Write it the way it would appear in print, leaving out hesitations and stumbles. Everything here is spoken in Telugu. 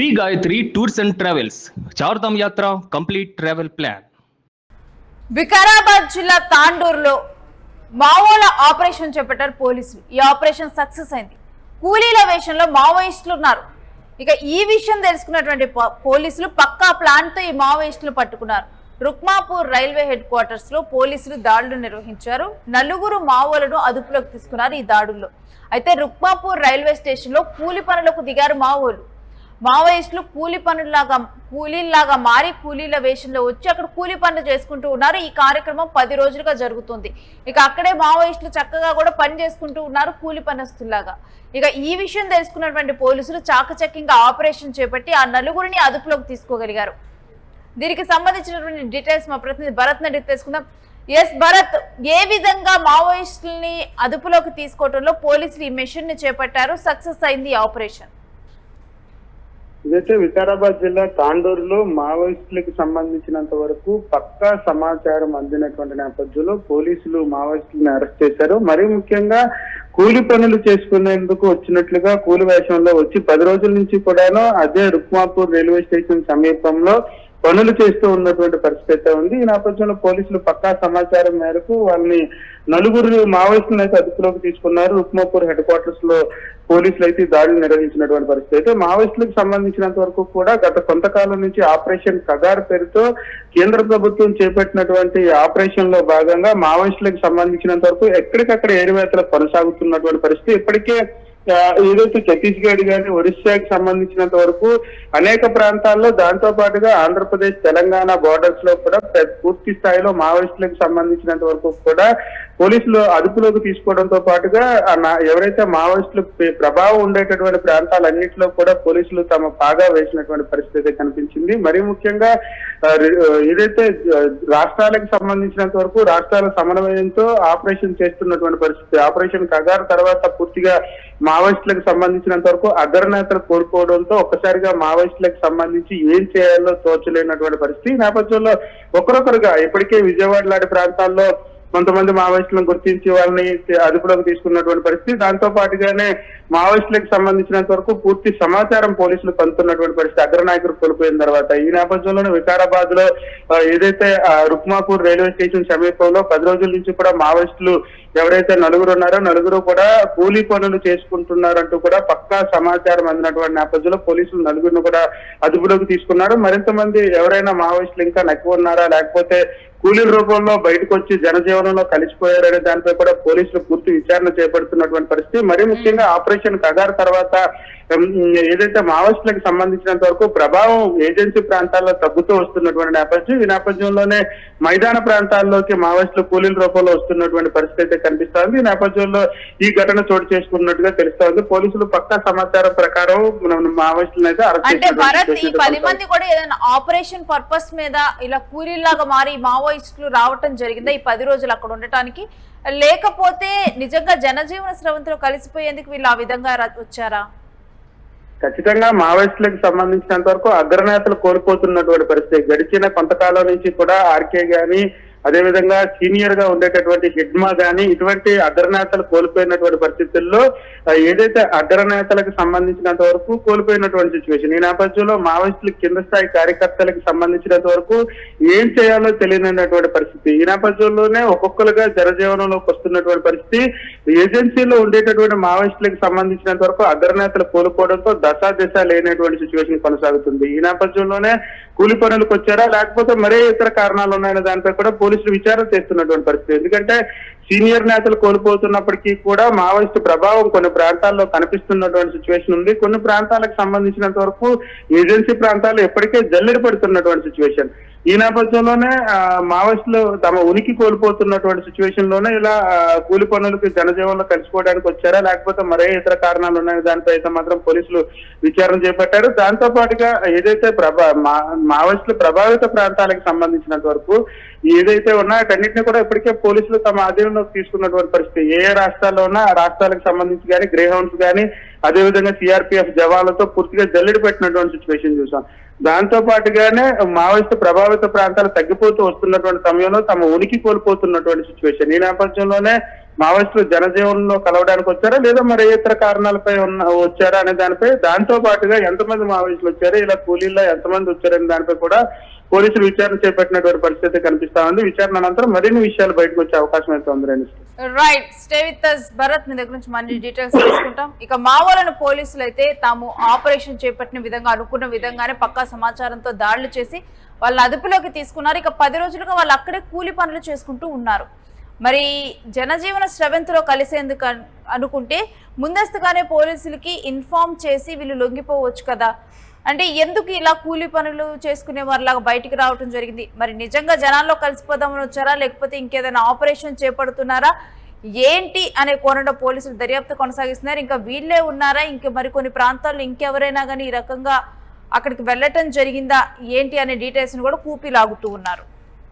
Shri Gayatri tours and travels Chardham yatra complete travel plan. Vikarabad జిల్లా తాండూరులో మావోల ఆపరేషన్ చేపట్టారు పోలీసులు. ఈ ఆపరేషన్ సక్సెస్ అయింది. కూలీల వేషంలో మావోయిస్టులు ఉన్నారు. ఇక ఈ విషయం తెలుసుకున్నటువంటి పోలీసులు పక్కా ప్లాన్ తో ఈ మావోయిస్టులు పట్టుకున్నారు. రుక్మాపూర్ రైల్వే హెడ్ క్వార్టర్స్ లో పోలీసులు దాడులు నిర్వహించారు. 4 మావోలను అదుపులోకి తీసుకున్నారు ఈ దాడుల్లో. అయితే రుక్మాపూర్ రైల్వే స్టేషన్ లో కూలి పనులకు దిగారు మావోయిస్టులు కూలీలాగా మారి కూలీల వేషంలో వచ్చి అక్కడ కూలీ పనులు చేసుకుంటూ ఉన్నారు. ఈ కార్యక్రమం 10 రోజులుగా జరుగుతుంది. ఇక అక్కడే మావోయిస్టులు చక్కగా కూడా పని చేసుకుంటూ ఉన్నారు కూలీ పనస్తుల్లాగా. ఇక ఈ విషయం తెలుసుకున్నటువంటి పోలీసులు చాకచక్యంగా ఆపరేషన్ చేపట్టి ఆ 4 అదుపులోకి తీసుకోగలిగారు. దీనికి సంబంధించినటువంటి డీటెయిల్స్ మా ప్రతినిధి భరత్ నడి తెలుసుకుందాం. ఎస్ భరత్, ఏ విధంగా మావోయిస్టుల్ని అదుపులోకి తీసుకోవడంలో పోలీసులు ఈ మిషన్ ని చేపట్టారు? సక్సెస్ అయింది ఈ ఆపరేషన్. ఇదైతే వికారాబాద్ జిల్లా తాండూరులో మావోయిస్టులకు సంబంధించినంత వరకు పక్కా సమాచారం అందినటువంటి నేపథ్యంలో పోలీసులు మావోయిస్టులను అరెస్ట్ చేశారు. మరీ ముఖ్యంగా కూలి పనులు చేసుకునేందుకు వచ్చినట్లుగా కూలి వేషంలో వచ్చి 10 రోజుల నుంచి కూడాను అదే రుక్మాపూర్ రైల్వే స్టేషన్ సమీపంలో పనులు చేస్తూ ఉన్నటువంటి పరిస్థితి ఉంది. ఈ నేపథ్యంలో పోలీసులు పక్కా సమాచారం మేరకు వాళ్ళని 4 మావోయిస్టులను అయితే అదుపులోకి తీసుకున్నారు. రుక్మాపూర్ హెడ్ క్వార్టర్స్ లో పోలీసులు అయితే దాడులు నిర్వహించినటువంటి పరిస్థితి. అయితే మావోయిస్టులకు సంబంధించినంత వరకు కూడా గత కొంతకాలం నుంచి ఆపరేషన్ కగార్ పేరుతో కేంద్ర ప్రభుత్వం చేపట్టినటువంటి ఆపరేషన్ లో భాగంగా మావోయిస్టులకు సంబంధించినంత వరకు ఎక్కడికక్కడ ఏరివేతలు కొనసాగుతున్నటువంటి పరిస్థితి. ఇప్పటికే ఏదైతే ఛత్తీస్గఢ్ కానీ ఒరిస్సాకి సంబంధించినంత వరకు అనేక ప్రాంతాల్లో, దాంతో పాటుగా ఆంధ్రప్రదేశ్ తెలంగాణ బోర్డర్స్ లో కూడా పూర్తి స్థాయిలో మావోయిస్టులకు సంబంధించినంత వరకు కూడా పోలీసులు అదుపులోకి తీసుకోవడంతో పాటుగా ఎవరైతే మావోయిస్టులు ప్రభావం ఉండేటటువంటి ప్రాంతాలన్నింటిలో కూడా పోలీసులు తమ పాగా వేసినటువంటి పరిస్థితి కనిపించింది. మరీ ముఖ్యంగా ఏదైతే రాష్ట్రాలకు సంబంధించినంత వరకు రాష్ట్రాల సమన్వయంతో ఆపరేషన్ చేస్తున్నటువంటి పరిస్థితి. ఆపరేషన్ కగార్ తర్వాత పూర్తిగా మావోయిస్టులకు సంబంధించినంత వరకు అగ్రనేతలు కోల్పోవడంతో ఒక్కసారిగా మావోయిస్టులకు సంబంధించి ఏం చేయాలో తోచలేనటువంటి పరిస్థితి. ఈ నేపథ్యంలో ఒకరొకరుగా ఇప్పటికే విజయవాడ లాంటి ప్రాంతాల్లో కొంతమంది మావోయిస్టులను గుర్తించి వాళ్ళని అదుపులోకి తీసుకున్నటువంటి పరిస్థితి. దాంతో పాటుగానే మావోయిస్టులకు సంబంధించినంత వరకు పూర్తి సమాచారం పోలీసులు పొందుతున్నటువంటి పరిస్థితి అగ్రనాయకులు కోల్పోయిన తర్వాత. ఈ నేపథ్యంలోనే వికారాబాద్ లో ఏదైతే రుక్మాపూర్ రైల్వే స్టేషన్ సమీపంలో 10 రోజుల నుంచి కూడా మావోయిస్టులు ఎవరైతే 4 ఉన్నారో 4 కూడా కూలీ పనులు చేసుకుంటున్నారంటూ కూడా పక్కా సమాచారం అందినటువంటి నేపథ్యంలో పోలీసులు 4 కూడా అదుపులోకి తీసుకున్నారు. మరింత మంది ఎవరైనా మావోయిస్టులు ఇంకా నక్కి ఉన్నారా, లేకపోతే కూలీల రూపంలో బయటకు వచ్చి జనజీవనంలో కలిసిపోయారనే దానిపై కూడా పోలీసులు పూర్తి విచారణ చేపడుతున్నటువంటి పరిస్థితి. మరీ ముఖ్యంగా ఆపరేషన్ కగార్ తర్వాత ఏదైతే మావోయిస్టులకు సంబంధించినంత వరకు ప్రభావం ఏజెన్సీ ప్రాంతాల్లో తగ్గుతూ వస్తున్నటువంటి నేపథ్యం. ఈ నేపథ్యంలోనే మైదాన ప్రాంతాల్లోకి మావోయిస్టులు కూలీల రూపంలో వస్తున్నటువంటి పరిస్థితి అయితే కనిపిస్తోంది. ఈ నేపథ్యంలో ఈ ఘటన చోటు చేసుకున్నట్టుగా తెలుస్తోంది. పోలీసులు పక్కా సమాచారం ప్రకారం మావోయిస్టులను అయితే అరెస్ట్ చేశారు. ఈ 10 మంది కూడా ఏదైనా ఆపరేషన్ పర్పస్ మీద ఇలా కూలీలాగా మారి మావోయిస్టులు రావటం జరిగిందా ఈ 10 రోజులు అక్కడ ఉండటానికి? లేకపోతే నిజంగా జనజీవన స్రవంతిలో కలిసిపోయేందుకు వీళ్ళు ఆ విధంగా వచ్చారా? ఖచ్చితంగా మావోయిస్టులకు సంబంధించినంత వరకు అగ్రనేతలు కోల్పోతున్నటువంటి పరిస్థితి. గడిచిన కొంతకాలం నుంచి కూడా ఆర్కే గాని, అదేవిధంగా సీనియర్ గా ఉండేటటువంటి హిడ్మా గాని ఇటువంటి అగ్రనేతలు కోల్పోయినటువంటి పరిస్థితుల్లో ఏదైతే అగ్రనేతలకు సంబంధించినంత వరకు కోల్పోయినటువంటి సిచ్యువేషన్. ఈ నేపథ్యంలో మావోయిస్టుల కింద స్థాయి కార్యకర్తలకు సంబంధించినంత వరకు ఏం చేయాలో తెలియనటువంటి పరిస్థితి. ఈ నేపథ్యంలోనే ఒక్కొక్కరుగా జనజీవనంలోకి వస్తున్నటువంటి పరిస్థితి. ఏజెన్సీలో ఉండేటటువంటి మావోయిస్టులకు సంబంధించినంత వరకు అగ్రనేతలు కోల్పోవడంతో దశ లేనటువంటి సిచ్యువేషన్ కొనసాగుతుంది. ఈ నేపథ్యంలోనే కూలి పనులకు వచ్చారా, లేకపోతే మరే ఇతర కారణాలు ఉన్నాయనే దానిపై కూడా పోలీసులు విచారణ చేస్తున్నటువంటి పరిస్థితి. ఎందుకంటే సీనియర్ నేతలు కోల్పోతున్నప్పటికీ కూడా మావోయిస్టు ప్రభావం కొన్ని ప్రాంతాల్లో కనిపిస్తున్నటువంటి సిచ్యువేషన్ ఉంది. కొన్ని ప్రాంతాలకు సంబంధించినంత వరకు ఏజెన్సీ ప్రాంతాల్లో ఎప్పటికే జల్లెడ పడుతున్నటువంటి సిచ్యువేషన్. ఈ నేపథ్యంలోనే మావోయిస్టులు తమ ఉనికి కోల్పోతున్నటువంటి సిచ్యువేషన్ లోనే ఇలా కూలి పనులకు జనజీవనంలో కలిసిపోవడానికి వచ్చారా, లేకపోతే మరే ఇతర కారణాలు ఉన్నాయో దానిపై అయితే మాత్రం పోలీసులు విచారణ చేపట్టారు. దాంతో పాటుగా ఏదైతే మావోయిస్టులు ప్రభావిత ప్రాంతాలకు సంబంధించినంత వరకు ఏదైతే ఉన్నా వాటన్నింటినీ కూడా ఇప్పటికే పోలీసులు తమ ఆధీనంలోకి తీసుకున్నటువంటి పరిస్థితి. ఏ రాష్ట్రాల్లో ఉన్నా ఆ రాష్ట్రాలకు సంబంధించి కానీ గ్రే హౌండ్స్ కానీ అదేవిధంగా సిఆర్పిఎఫ్ జవాన్లతో పూర్తిగా జల్లెడ పెట్టినటువంటి సిచ్యువేషన్ చూసాం. దాంతో పాటుగానే మావోయిస్టు ప్రభావిత ప్రాంతాలు తగ్గిపోతూ వస్తున్నటువంటి సమయంలో తమ ఉనికి కోల్పోతున్నటువంటి సిచ్యువేషన్. ఈ నేపథ్యంలోనే మావోయిస్టులు జనజీవనంలో కలవడానికి వచ్చారా లేదా మరి ఇతర కారణాలపై వచ్చారా అనే దానిపై, దాంతో పాటుగా ఎంతమంది మావోయిస్టులు వచ్చారు, ఇలా కూలీల్లో ఎంతమంది వచ్చారనే దానిపై కూడా పోలీసులు విచారణ చేపట్టినటువంటి పరిస్థితి కనిపిస్తా ఉంది. విచారణ అనంతరం మరిన్ని విషయాలు బయటకు వచ్చే అవకాశం అయితే ఉంది. Right, stay with us Bharat, మీ దగ్గర నుంచి మళ్ళీ డీటెయిల్స్ తీసుకుంటాం. ఇక మావోలను పోలీసులు అయితే తాము ఆపరేషన్ చేపట్టిన విధంగా అనుకున్న విధంగానే పక్కా సమాచారంతో దాడులు చేసి వాళ్ళ అదుపులోకి తీసుకున్నారు. ఇక 10 రోజులుగా వాళ్ళు అక్కడే కూలి పనులు చేసుకుంటూ ఉన్నారు. మరి జనజీవన స్రవంతిలో కలిసేందుకు అనుకుంటే ముందస్తుగానే పోలీసులకి ఇన్ఫార్మ్ చేసి వీళ్ళు లొంగిపోవచ్చు కదా, అంటే ఎందుకు ఇలా కూలీ పనులు చేసుకునే వారిలాగా బయటికి రావటం జరిగింది? మరి నిజంగా జనాల్లో కలిసిపోదామని వచ్చారా, లేకపోతే ఇంకేదైనా ఆపరేషన్ చేపడుతున్నారా ఏంటి అనే కోణంలో పోలీసులు దర్యాప్తు కొనసాగిస్తున్నారు. ఇంకా వీళ్ళే ఉన్నారా, ఇంకా మరికొన్ని ప్రాంతాల్లో ఇంకెవరైనా కానీ ఈ రకంగా అక్కడికి వెళ్ళటం జరిగిందా ఏంటి అనే డీటెయిల్స్ని కూడా కూపి లాగుతూ ఉన్నారు.